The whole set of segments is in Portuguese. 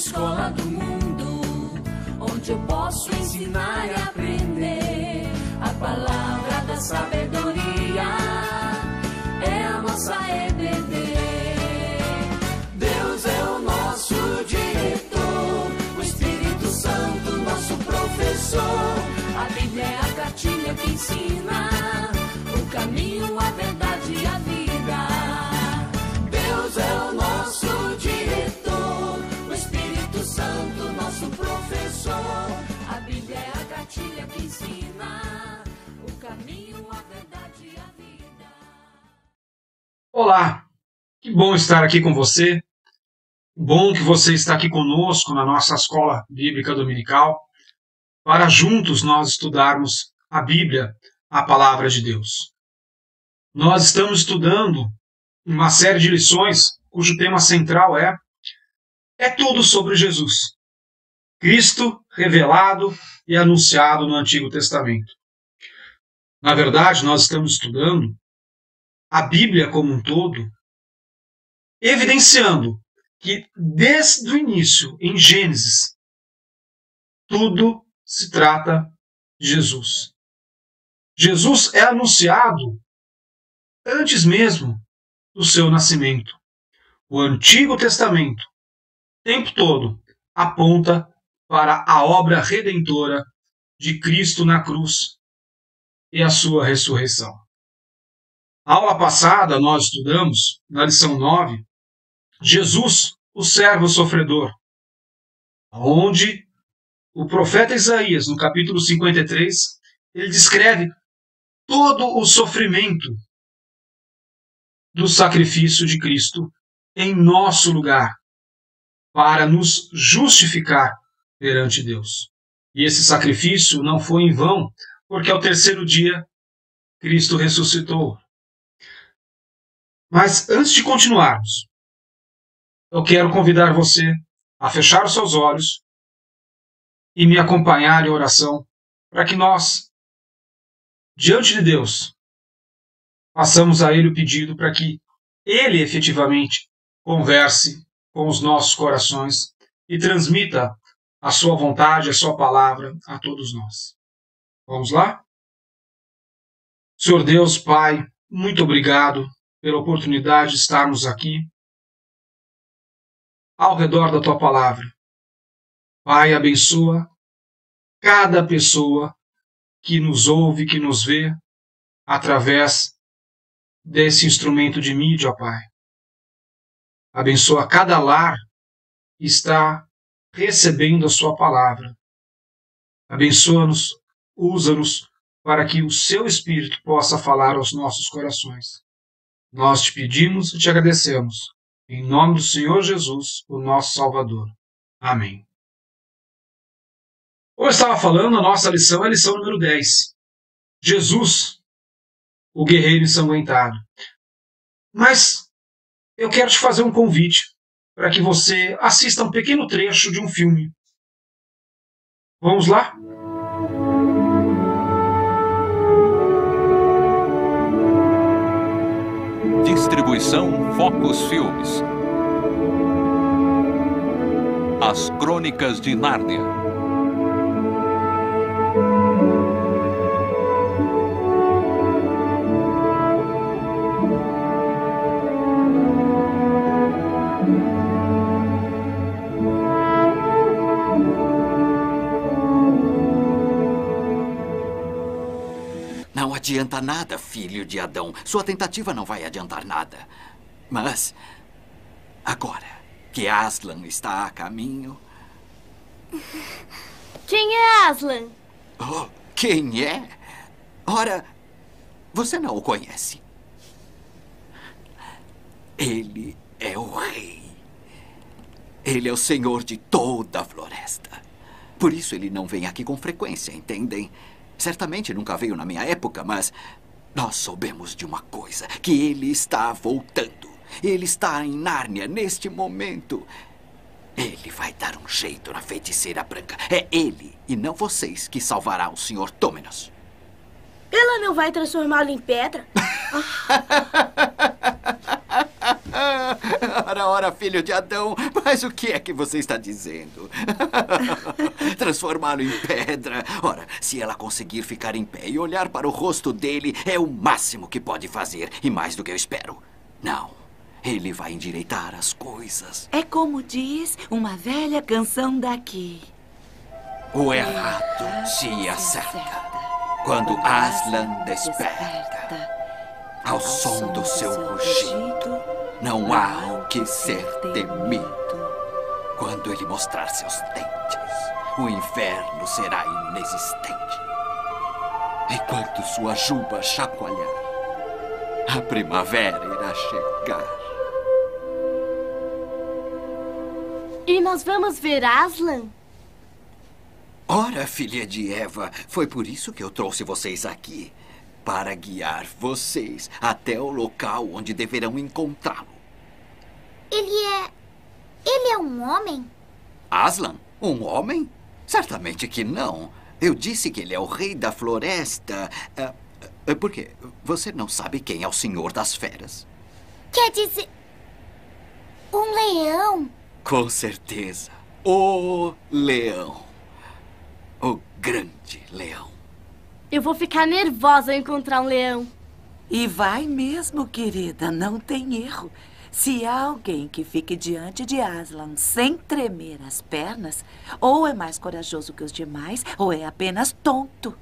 escola do mundo, onde eu posso ensinar e aprender. A palavra da sabedoria é a nossa EBD. Deus é o nosso diretor, o Espírito Santo nosso professor. A Bíblia é a cartilha que ensina o caminho, a verdade e a vida. Deus é o nosso diretor, o Espírito Santo nosso professor. A Bíblia é a cartilha que ensina o caminho, a verdade e a vida. Olá, que bom estar aqui com você. Bom que você está aqui conosco na nossa escola bíblica dominical, para juntos nós estudarmos a Bíblia, a palavra de Deus. Nós estamos estudando uma série de lições cujo tema central é tudo sobre Jesus, Cristo revelado e anunciado no Antigo Testamento. Na verdade, nós estamos estudando a Bíblia como um todo, evidenciando que desde o início, em Gênesis, tudo se trata de Jesus. Jesus é anunciado antes mesmo do seu nascimento. O Antigo Testamento, o tempo todo, aponta para a obra redentora de Cristo na cruz e a sua ressurreição. Na aula passada, nós estudamos, na lição 9, Jesus, o servo sofredor, onde o profeta Isaías, no capítulo 53, ele descreve todo o sofrimento do sacrifício de Cristo em nosso lugar, para nos justificar perante Deus. E esse sacrifício não foi em vão, porque ao terceiro dia Cristo ressuscitou. Mas antes de continuarmos, eu quero convidar você a fechar os seus olhos e me acompanhar em oração, para que nós, diante de Deus, façamos a Ele o pedido para que Ele efetivamente converse com os nossos corações e transmita a sua vontade, a sua palavra a todos nós. Vamos lá? Senhor Deus, Pai, muito obrigado pela oportunidade de estarmos aqui ao redor da Tua palavra. Pai, abençoa cada pessoa que nos ouve, que nos vê através desse instrumento de mídia, ó Pai. Abençoa cada lar que está recebendo a Sua palavra. Abençoa-nos, usa-nos para que o Seu Espírito possa falar aos nossos corações. Nós te pedimos e te agradecemos. Em nome do Senhor Jesus, o nosso Salvador. Amém. Como eu estava falando, a nossa lição é a lição número 10. Jesus, o guerreiro ensanguentado. Mas eu quero te fazer um convite para que você assista um pequeno trecho de um filme. Vamos lá? Distribuição Focus Filmes. As Crônicas de Nárnia. Não adianta nada, filho de Adão. Sua tentativa não vai adiantar nada. Mas, agora que Aslan está a caminho... Quem é Aslan? Oh, quem é? Ora, você não o conhece. Ele é o rei. Ele é o senhor de toda a floresta. Por isso ele não vem aqui com frequência, entendem? Certamente nunca veio na minha época, mas nós soubemos de uma coisa, que ele está voltando. Ele está em Nárnia neste momento. Ele vai dar um jeito na feiticeira branca. É ele, e não vocês, que salvará o Sr. Túmenos. Ela não vai transformá-lo em pedra? Ora, filho de Adão, mas o que é que você está dizendo? Transformá-lo em pedra? Ora, se ela conseguir ficar em pé e olhar para o rosto dele, é o máximo que pode fazer, e mais do que eu espero. Não, ele vai endireitar as coisas. É como diz uma velha canção daqui. O errado se acerta quando Aslan desperta. Ao som do seu rugido, não há o que ser temido. Quando ele mostrar seus dentes, o inferno será inexistente. Enquanto sua juba chacoalhar, a primavera irá chegar. E nós vamos ver Aslan? Ora, filha de Eva, foi por isso que eu trouxe vocês aqui. Para guiar vocês até o local onde deverão encontrá-lo. Ele é um homem? Aslan? Um homem? Certamente que não. Eu disse que ele é o rei da floresta. Por quê? Você não sabe quem é o senhor das feras? Quer dizer... um leão? Com certeza. O leão. O grande leão. Eu vou ficar nervosa ao encontrar um leão. E vai mesmo, querida, não tem erro. Se há alguém que fique diante de Aslan sem tremer as pernas, ou é mais corajoso que os demais, ou é apenas tonto.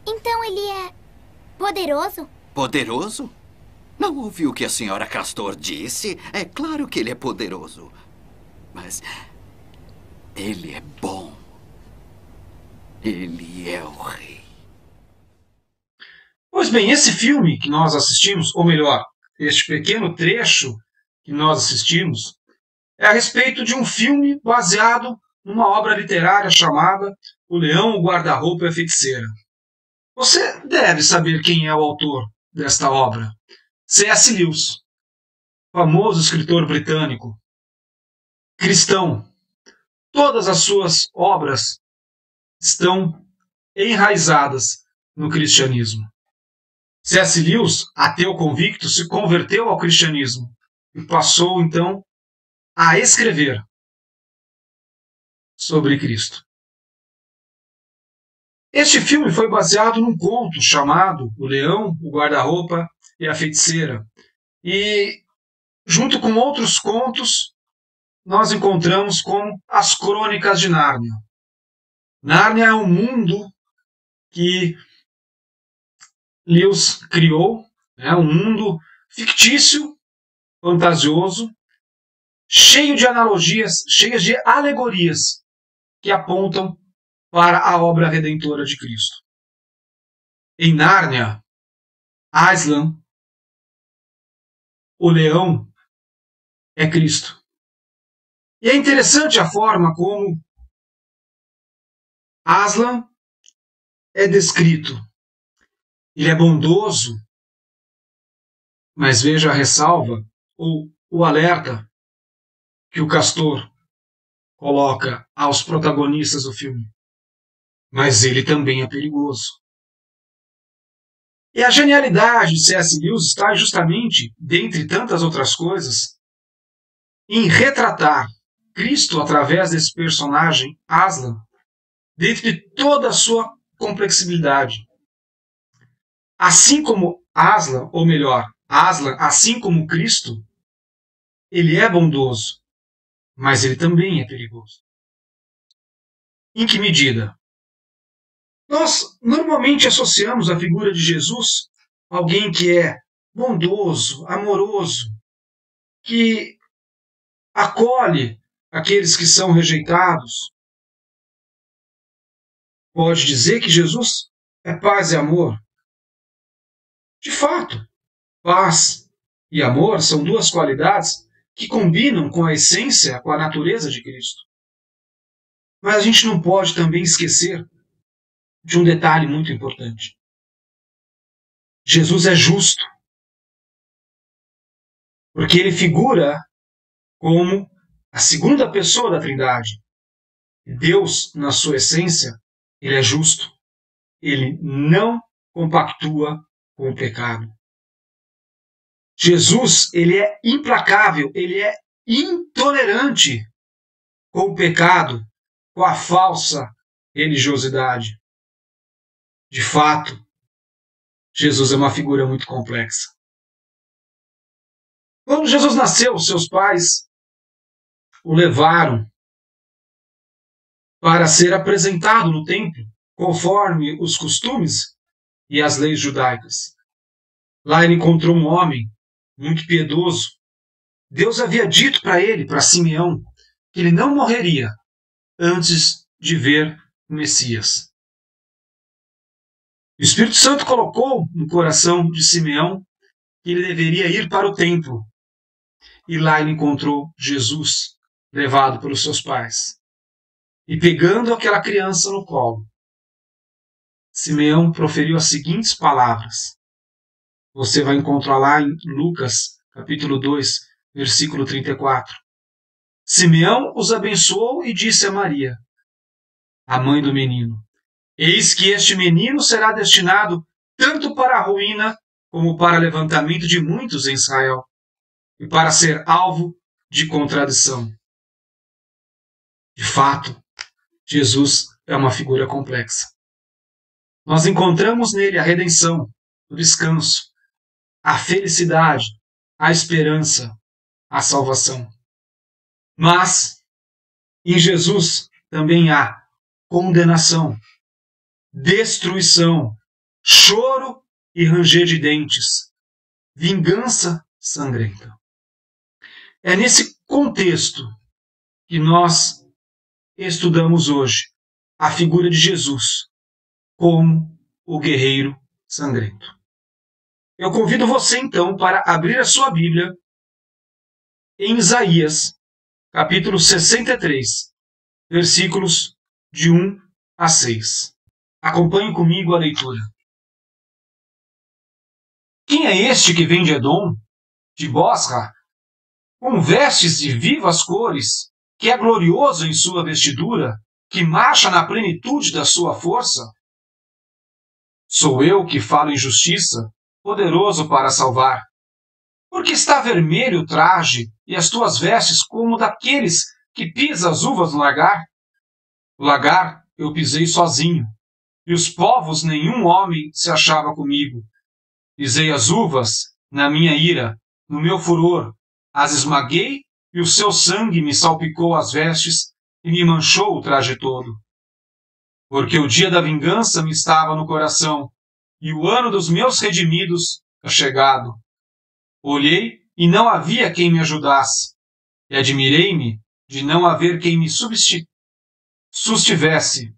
Então ele é poderoso? Poderoso? Não ouviu o que a senhora Castor disse? É claro que ele é poderoso. Mas ele é bom. Ele é o rei. Pois bem, esse filme que nós assistimos, ou melhor, este pequeno trecho que nós assistimos, é a respeito de um filme baseado numa obra literária chamada O Leão, o Guarda-Roupa e a Feiticeira. Você deve saber quem é o autor desta obra. C.S. Lewis, famoso escritor britânico, cristão. Todas as suas obras estão enraizadas no cristianismo. C.S. Lewis, ateu convicto, se converteu ao cristianismo e passou, então, a escrever sobre Cristo. Este filme foi baseado num conto chamado O Leão, o Guarda-Roupa e a Feiticeira. E, junto com outros contos, nós encontramos como as Crônicas de Nárnia. Nárnia é um mundo que Lewis criou, um mundo fictício, fantasioso, cheio de analogias, cheias de alegorias que apontam para a obra redentora de Cristo. Em Nárnia, Aslan, o leão, é Cristo. E é interessante a forma como Aslan é descrito. Ele é bondoso, mas veja a ressalva ou o alerta que o Castor coloca aos protagonistas do filme. Mas ele também é perigoso. E a genialidade de C.S. Lewis está justamente, dentre tantas outras coisas, em retratar Cristo através desse personagem, Aslan, dentro de toda a sua complexibilidade. Assim como Aslan, ou melhor, Aslan, assim como Cristo, ele é bondoso, mas ele também é perigoso. Em que medida? Nós normalmente associamos a figura de Jesus a alguém que é bondoso, amoroso, que acolhe aqueles que são rejeitados. Pode dizer que Jesus é paz e amor? De fato, paz e amor são duas qualidades que combinam com a essência, com a natureza de Cristo. Mas a gente não pode também esquecer de um detalhe muito importante. Jesus é justo, porque ele figura como a segunda pessoa da Trindade. Deus, na sua essência, ele é justo. Ele não compactua com o pecado. Jesus, ele é implacável, ele é intolerante com o pecado, com a falsa religiosidade. De fato, Jesus é uma figura muito complexa. Quando Jesus nasceu, seus pais o levaram para ser apresentado no templo, conforme os costumes e as leis judaicas. Lá ele encontrou um homem muito piedoso. Deus havia dito para ele, para Simeão, que ele não morreria antes de ver o Messias. O Espírito Santo colocou no coração de Simeão que ele deveria ir para o templo. E lá ele encontrou Jesus, levado pelos seus pais. E pegando aquela criança no colo, Simeão proferiu as seguintes palavras. Você vai encontrar lá em Lucas, capítulo 2, versículo 34. Simeão os abençoou e disse a Maria, a mãe do menino, eis que este menino será destinado tanto para a ruína como para o levantamento de muitos em Israel, e para ser alvo de contradição. De fato, Jesus é uma figura complexa. Nós encontramos nele a redenção, o descanso, a felicidade, a esperança, a salvação. Mas, em Jesus também há condenação, destruição, choro e ranger de dentes, vingança sangrenta. É nesse contexto que nós estudamos hoje a figura de Jesus como o guerreiro sangrento. Eu convido você então para abrir a sua Bíblia em Isaías, capítulo 63, versículos de 1 a 6. Acompanhe comigo a leitura. Quem é este que vem de Edom, de Bosra, com vestes de vivas cores, que é glorioso em sua vestidura, que marcha na plenitude da sua força? Sou eu que falo em justiça, poderoso para salvar. Porque está vermelho o traje e as tuas vestes como daqueles que pisa as uvas no lagar? O lagar eu pisei sozinho, e os povos nenhum homem se achava comigo. Pisei as uvas na minha ira, no meu furor, as esmaguei e o seu sangue me salpicou as vestes e me manchou o traje todo. Porque o dia da vingança me estava no coração, e o ano dos meus redimidos é chegado. Olhei e não havia quem me ajudasse, e admirei-me de não haver quem me sustivesse,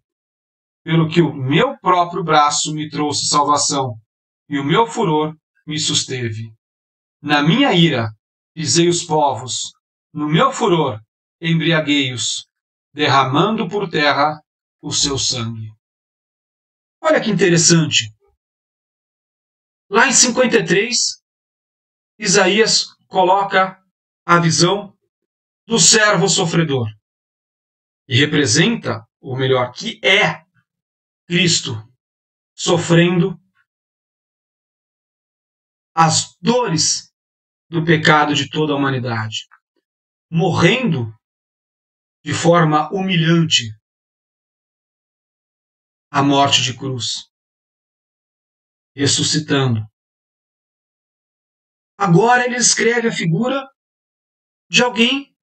pelo que o meu próprio braço me trouxe salvação, e o meu furor me susteve. Na minha ira pisei os povos, no meu furor embriaguei-os, derramando por terra o seu sangue. Olha que interessante. Lá em 53, Isaías coloca a visão do servo sofredor. E representa, ou melhor, que é Cristo sofrendo as dores do pecado de toda a humanidade, morrendo de forma humilhante a morte de cruz, ressuscitando. Agora ele escreve a figura de alguém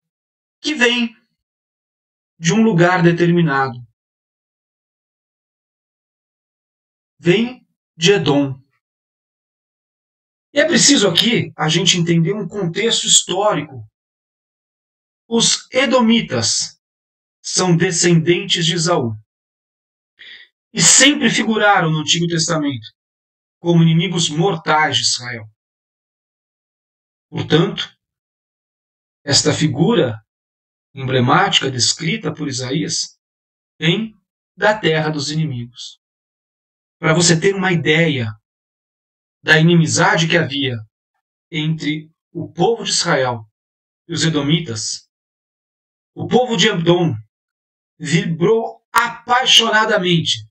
que vem de um lugar determinado. Vem de Edom. E é preciso aqui a gente entender um contexto histórico. Os edomitas são descendentes de Esaú e sempre figuraram no Antigo Testamento como inimigos mortais de Israel. Portanto, esta figura emblemática descrita por Isaías vem da terra dos inimigos. Para você ter uma ideia da inimizade que havia entre o povo de Israel e os edomitas, o povo de Edom vibrou apaixonadamente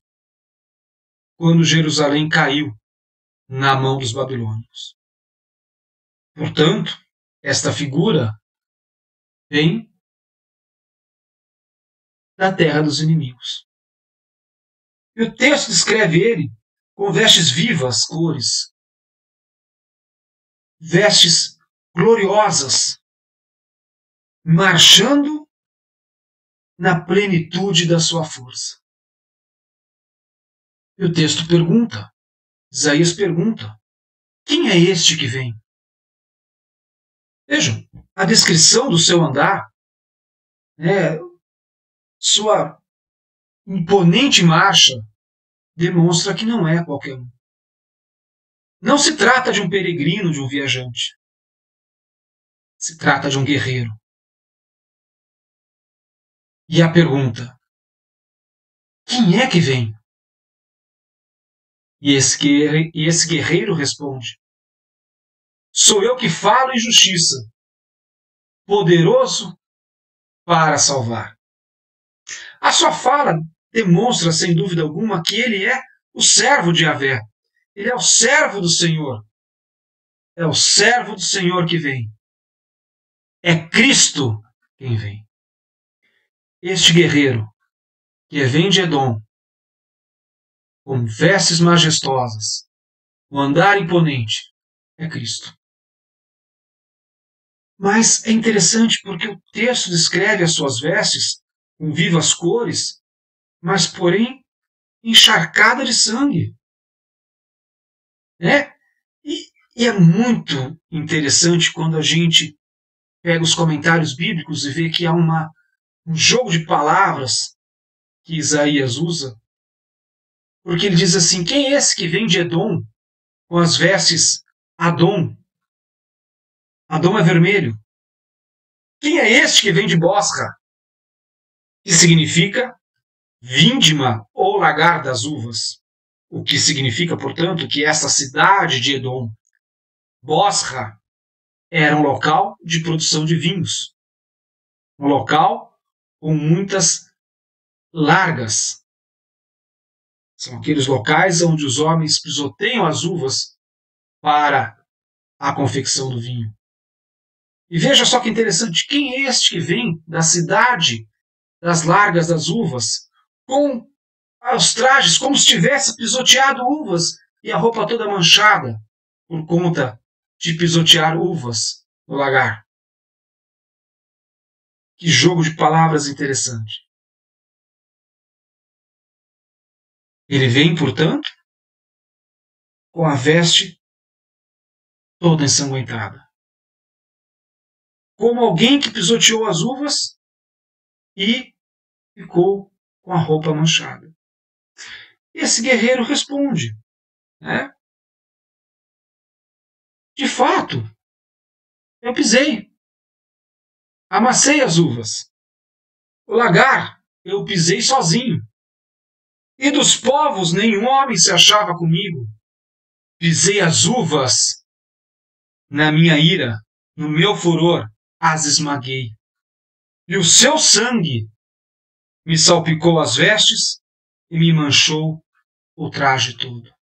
quando Jerusalém caiu na mão dos babilônios. Portanto, esta figura vem da terra dos inimigos. E o texto descreve ele com vestes vivas, cores, vestes gloriosas, marchando na plenitude da sua força. E o texto pergunta, Isaías pergunta, quem é este que vem? Vejam, a descrição do seu andar, sua imponente marcha, demonstra que não é qualquer um. Não se trata de um peregrino, de um viajante. Se trata de um guerreiro. E a pergunta, quem é que vem? E esse guerreiro responde, sou eu que falo em justiça, poderoso para salvar. A sua fala demonstra, sem dúvida alguma, que ele é o servo de Yahvé. Ele é o servo do Senhor. É o servo do Senhor que vem. É Cristo quem vem. Este guerreiro, que vem de Edom, com vestes majestosas, o andar imponente, é Cristo. Mas é interessante porque o texto descreve as suas vestes com vivas cores, mas porém encharcada de sangue. E é muito interessante quando a gente pega os comentários bíblicos e vê que há um jogo de palavras que Isaías usa, porque ele diz assim, quem é esse que vem de Edom com as vestes Adom? Adom é vermelho. Quem é este que vem de Bosra? Que significa vindima ou lagar das uvas. O que significa, portanto, que esta cidade de Edom, Bosra, era um local de produção de vinhos. Um local com muitas largas. São aqueles locais onde os homens pisoteiam as uvas para a confecção do vinho. E veja só que interessante, quem é este que vem da cidade das largas das uvas, com os trajes como se tivesse pisoteado uvas e a roupa toda manchada por conta de pisotear uvas no lagar. Que jogo de palavras interessante. Ele vem, portanto, com a veste toda ensanguentada. Como alguém que pisoteou as uvas e ficou com a roupa manchada. Esse guerreiro responde, de fato, eu pisei, amassei as uvas. O lagar eu pisei sozinho. E dos povos nenhum homem se achava comigo. Pisei as uvas na minha ira, no meu furor, as esmaguei. E o seu sangue me salpicou as vestes e me manchou o traje todo.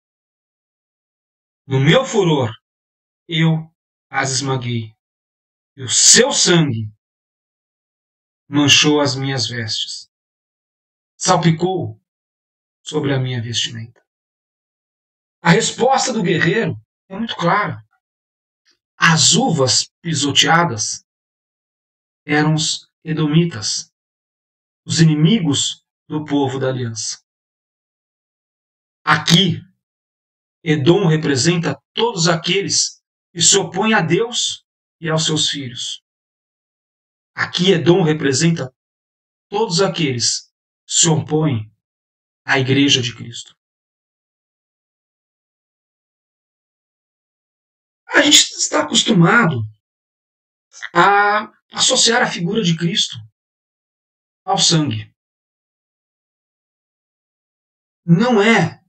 No meu furor, eu as esmaguei. E o seu sangue manchou as minhas vestes. Salpicou sobre a minha vestimenta. A resposta do guerreiro é muito clara. As uvas pisoteadas eram os edomitas, os inimigos do povo da aliança. Aqui, Edom representa todos aqueles que se opõem a Deus e aos seus filhos. Aqui, Edom representa todos aqueles que se opõem à Igreja de Cristo. A gente está acostumado a associar a figura de Cristo ao sangue. Não é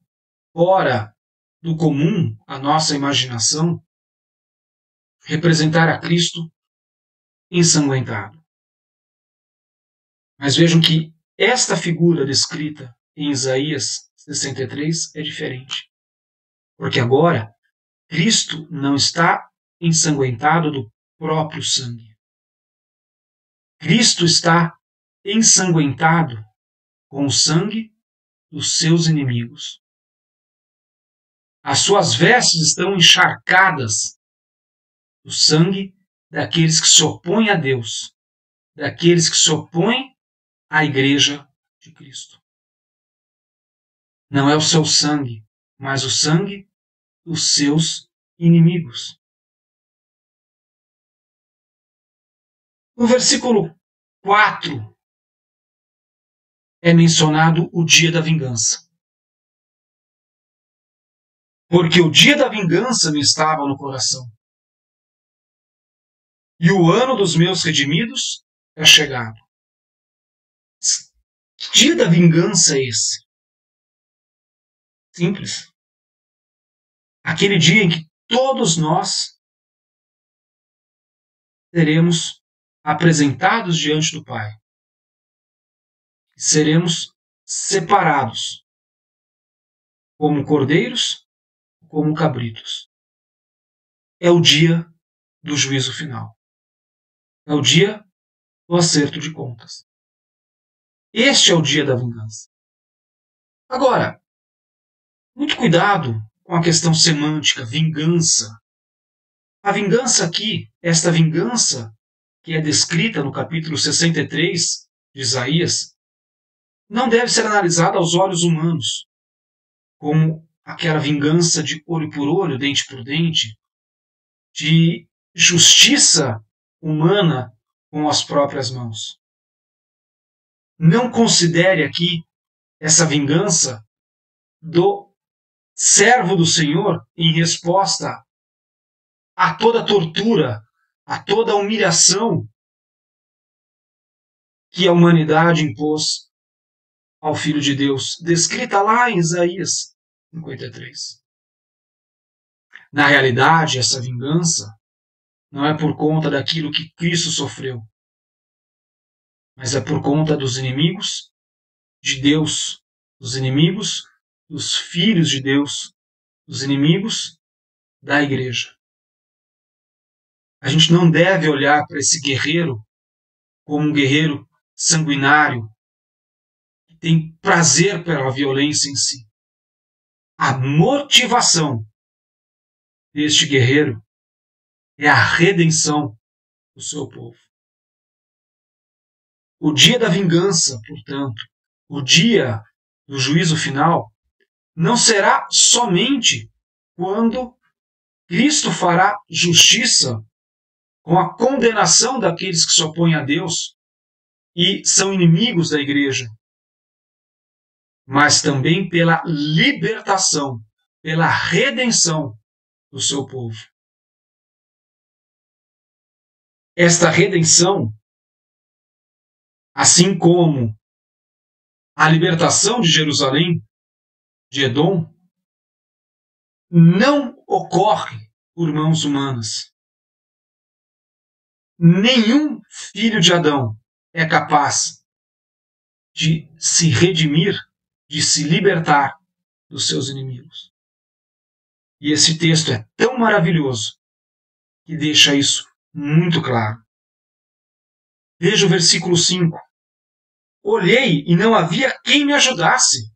fora do comum a nossa imaginação representar a Cristo ensanguentado. Mas vejam que esta figura descrita em Isaías 63 é diferente. Porque agora Cristo não está ensanguentado do próprio sangue. Cristo está ensanguentado com o sangue dos seus inimigos. As suas vestes estão encharcadas do sangue daqueles que se opõem a Deus, daqueles que se opõem à Igreja de Cristo. Não é o seu sangue, mas o sangue dos seus inimigos. No versículo 4 é mencionado o dia da vingança. Porque o dia da vingança me estava no coração. E o ano dos meus redimidos é chegado. Que dia da vingança é esse? Simples. Aquele dia em que todos nós seremos apresentados diante do Pai. Seremos separados como cordeiros, como cabritos. É o dia do juízo final. É o dia do acerto de contas. Este é o dia da vingança. Agora, muito cuidado com a questão semântica, vingança. A vingança aqui, esta vingança que é descrita no capítulo 63 de Isaías, não deve ser analisada aos olhos humanos, como aquela vingança de olho por olho, dente por dente, de justiça humana com as próprias mãos. Não considere aqui essa vingança do servo do Senhor em resposta a toda tortura, a toda humilhação que a humanidade impôs ao Filho de Deus, descrita lá em Isaías 53. Na realidade, essa vingança não é por conta daquilo que Cristo sofreu, mas é por conta dos inimigos de Deus, dos inimigos dos filhos de Deus, dos inimigos da igreja. A gente não deve olhar para esse guerreiro como um guerreiro sanguinário, que tem prazer pela violência em si. A motivação deste guerreiro é a redenção do seu povo. O dia da vingança, portanto, o dia do juízo final, não será somente quando Cristo fará justiça com a condenação daqueles que se opõem a Deus e são inimigos da igreja, mas também pela libertação, pela redenção do seu povo. Esta redenção, assim como a libertação de Jerusalém, de Edom, não ocorre por mãos humanas. Nenhum filho de Adão é capaz de se redimir, de se libertar dos seus inimigos. E esse texto é tão maravilhoso que deixa isso muito claro. Veja o versículo 5. Olhei e não havia quem me ajudasse,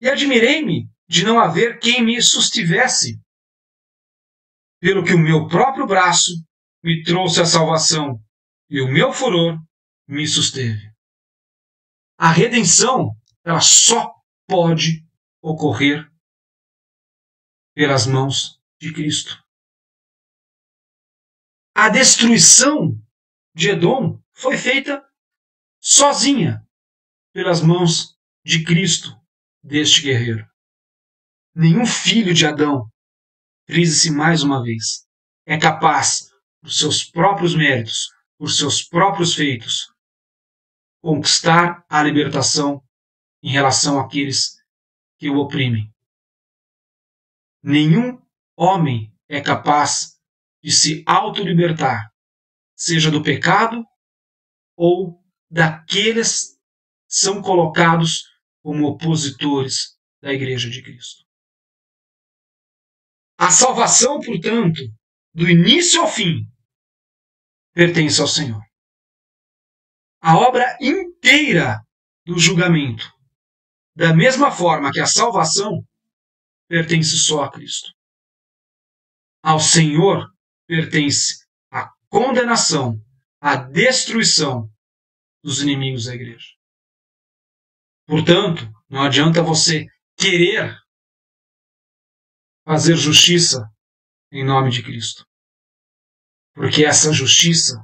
e admirei-me de não haver quem me sustivesse, pelo que o meu próprio braço me trouxe a salvação, e o meu furor me susteve. A redenção, ela só pode ocorrer pelas mãos de Cristo. A destruição de Edom foi feita sozinha pelas mãos de Cristo, deste guerreiro. Nenhum filho de Adão, frise-se mais uma vez, é capaz, por seus próprios méritos, por seus próprios feitos, conquistar a libertação em relação àqueles que o oprimem. Nenhum homem é capaz de se autolibertar, seja do pecado ou daqueles que são colocados como opositores da Igreja de Cristo. A salvação, portanto, do início ao fim, pertence ao Senhor. A obra inteira do julgamento, da mesma forma que a salvação, pertence só a Cristo. Ao Senhor pertence a condenação, a destruição dos inimigos da igreja. Portanto, não adianta você querer fazer justiça em nome de Cristo, porque essa justiça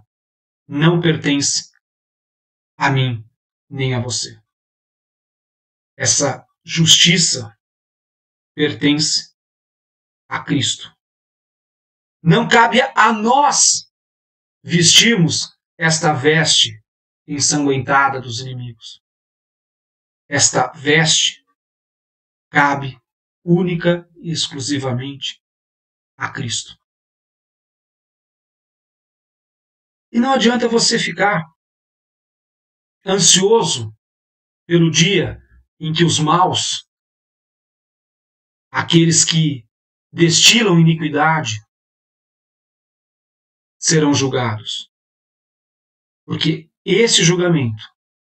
não pertence a mim nem a você. Essa justiça pertence a Cristo. Não cabe a nós vestirmos esta veste ensanguentada dos inimigos. Esta veste cabe única e exclusivamente a Cristo. E não adianta você ficar ansioso pelo dia em que os maus, aqueles que destilam iniquidade, serão julgados. Porque esse julgamento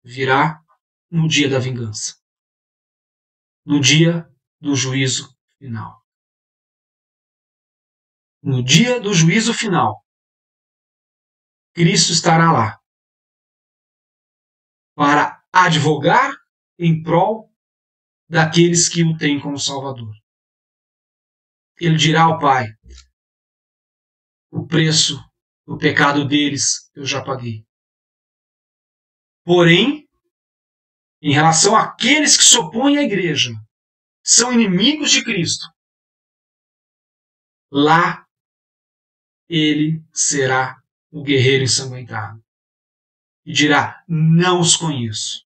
virá no dia da vingança, no dia do juízo final. No dia do juízo final, Cristo estará lá para advogar em prol daqueles que o têm como Salvador. Ele dirá ao Pai: o preço do pecado deles eu já paguei. Porém, em relação àqueles que se opõem à igreja, são inimigos de Cristo, lá ele será o guerreiro ensanguentado e dirá: não os conheço.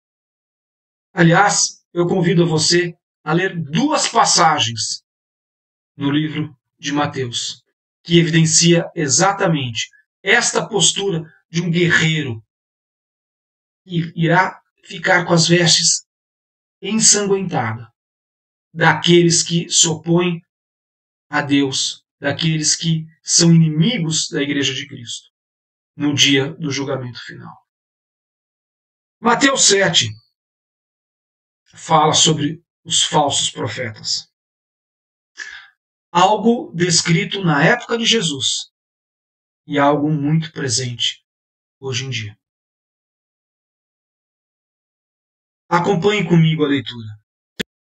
Aliás, eu convido você a ler duas passagens no livro de Mateus, que evidencia exatamente esta postura de um guerreiro que irá ficar com as vestes ensanguentadas daqueles que se opõem a Deus, daqueles que são inimigos da Igreja de Cristo, no dia do julgamento final. Mateus 7 fala sobre os falsos profetas. Algo descrito na época de Jesus e algo muito presente hoje em dia. Acompanhe comigo a leitura.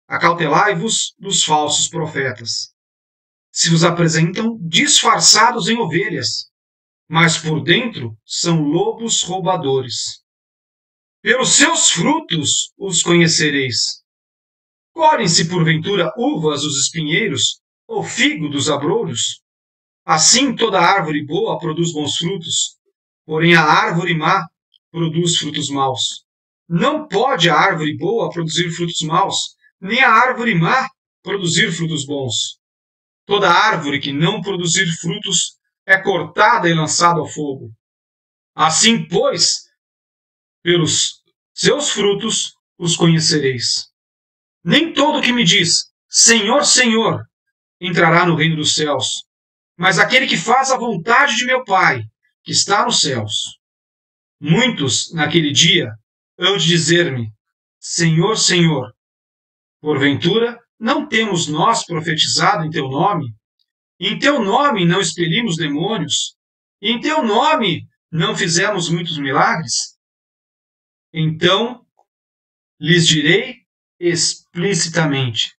Acautelai-vos dos falsos profetas. Se vos apresentam disfarçados em ovelhas, mas por dentro são lobos roubadores. Pelos seus frutos os conhecereis. Colhem-se porventura uvas dos espinheiros, ou figo dos abrolhos? Assim toda árvore boa produz bons frutos, porém a árvore má produz frutos maus. Não pode a árvore boa produzir frutos maus, nem a árvore má produzir frutos bons. Toda árvore que não produzir frutos é cortada e lançada ao fogo. Assim, pois, pelos seus frutos os conhecereis. Nem todo que me diz: Senhor, Senhor, entrará no reino dos céus, mas aquele que faz a vontade de meu Pai, que está nos céus. Muitos, naquele dia, hão de dizer-me: Senhor, Senhor, porventura não temos nós profetizado em teu nome? E em teu nome não expelimos demônios? E em teu nome não fizemos muitos milagres? Então lhes direi explicitamente: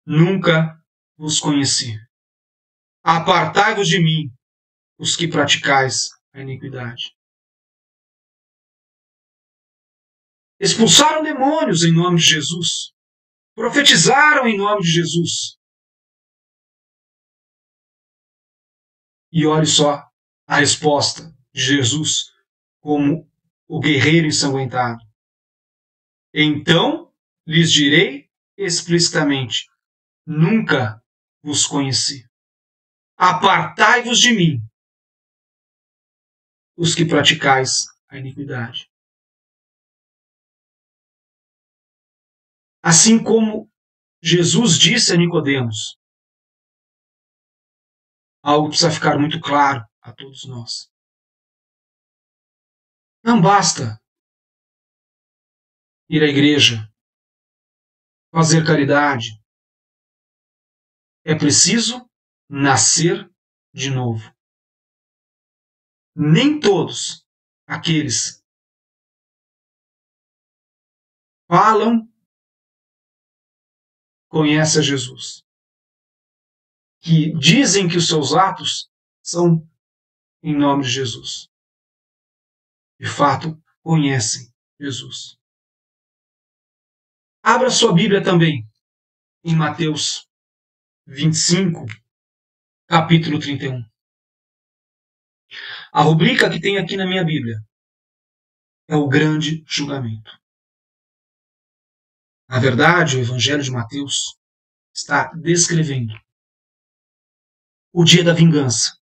nunca vos conheci. Apartai-vos de mim, os que praticais a iniquidade. Expulsaram demônios em nome de Jesus. Profetizaram em nome de Jesus. E olhe só a resposta de Jesus como o guerreiro ensanguentado. Então lhes direi explicitamente: nunca vos conheci. Apartai-vos de mim, os que praticais a iniquidade. Assim como Jesus disse a Nicodemos: algo precisa ficar muito claro a todos nós. Não basta ir à igreja, fazer caridade. É preciso nascer de novo. Nem todos aqueles falam conhecem a Jesus, que dizem que os seus atos são em nome de Jesus. De fato, conhecem Jesus. Abra sua Bíblia também em Mateus 25, capítulo 31. A rubrica que tem aqui na minha Bíblia é o grande julgamento. Na verdade, o Evangelho de Mateus está descrevendo o dia da vingança.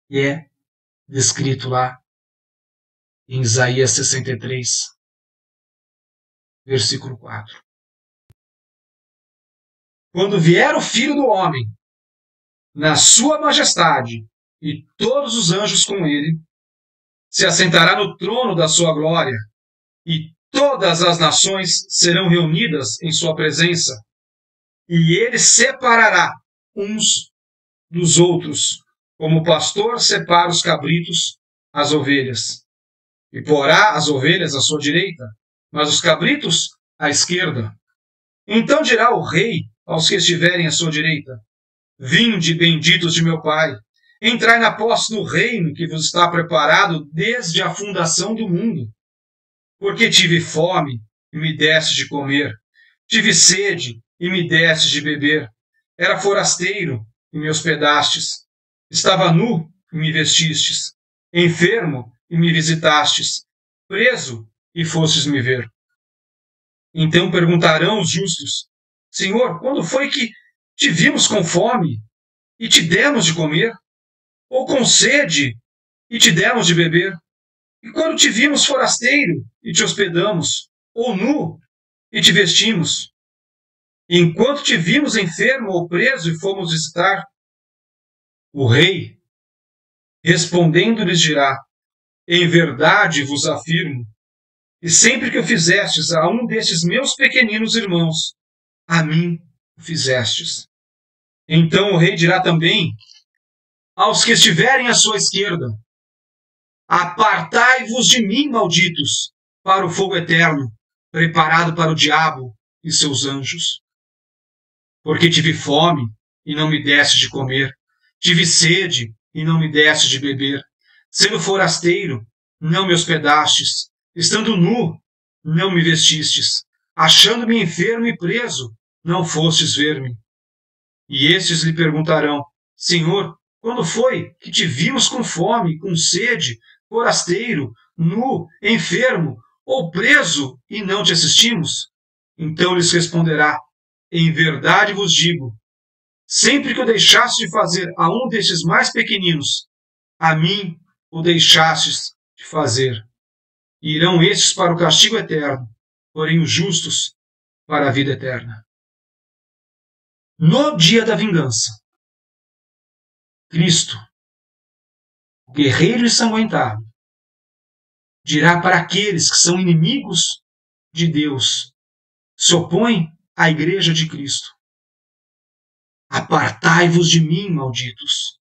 E é descrito lá em Isaías 63, versículo 4. Quando vier o Filho do Homem, na sua majestade, e todos os anjos com ele, se assentará no trono da sua glória, e todas as nações serão reunidas em sua presença, e ele separará uns dos outros, como o pastor separa os cabritos as ovelhas, e porá as ovelhas à sua direita, mas os cabritos à esquerda. Então dirá o rei aos que estiverem à sua direita: vinde, benditos de meu Pai, entrai na posse do reino que vos está preparado desde a fundação do mundo. Porque tive fome e me deste de comer, tive sede e me deste de beber, era forasteiro e me hospedastes, estava nu e me vestistes, enfermo e me visitastes, preso e fostes me ver. Então perguntarão os justos: Senhor, quando foi que te vimos com fome e te demos de comer? Ou com sede e te demos de beber? E quando te vimos forasteiro e te hospedamos? Ou nu e te vestimos? E enquanto te vimos enfermo ou preso e fomos visitar? O rei, respondendo, lhes dirá: em verdade vos afirmo, e sempre que o fizestes a um destes meus pequeninos irmãos, a mim o fizestes. Então o rei dirá também aos que estiverem à sua esquerda: apartai-vos de mim, malditos, para o fogo eterno, preparado para o diabo e seus anjos. Porque tive fome e não me deste de comer, tive sede e não me deste de beber, sendo forasteiro, não me hospedastes, estando nu, não me vestistes, achando-me enfermo e preso, não fostes ver-me. E estes lhe perguntarão: Senhor, quando foi que te vimos com fome, com sede, forasteiro, nu, enfermo ou preso e não te assistimos? Então lhes responderá: em verdade vos digo, sempre que o deixaste de fazer a um destes mais pequeninos, a mim o deixastes de fazer. E irão estes para o castigo eterno, porém os justos para a vida eterna. No dia da vingança, Cristo, o guerreiro ensanguentado, dirá para aqueles que são inimigos de Deus, se opõem à igreja de Cristo: apartai-vos de mim, malditos,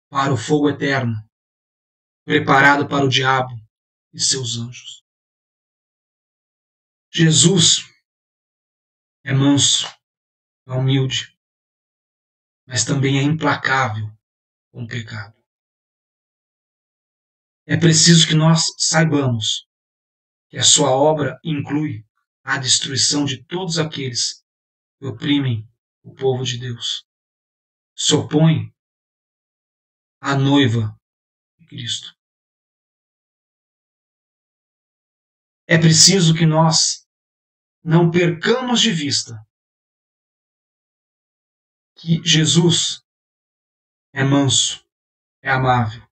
para o fogo eterno, preparado para o diabo e seus anjos. Jesus é manso, é humilde, mas também é implacável com o pecado. É preciso que nós saibamos que a sua obra inclui a destruição de todos aqueles que oprimem o povo de Deus, se opõem à noiva de Cristo. É preciso que nós não percamos de vista que Jesus é manso, é amável,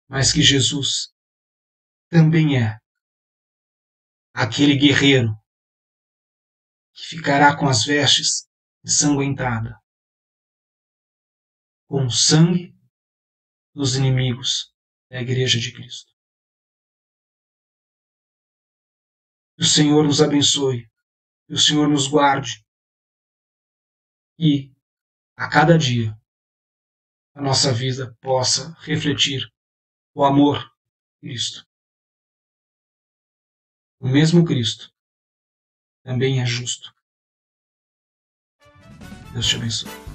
mas que Jesus também é aquele guerreiro que ficará com as vestes ensanguentadas, com o sangue dos inimigos da Igreja de Cristo. Que o Senhor nos abençoe, que o Senhor nos guarde e, a cada dia, a nossa vida possa refletir o amor de Cristo. O mesmo Cristo também é justo. Deus te abençoe.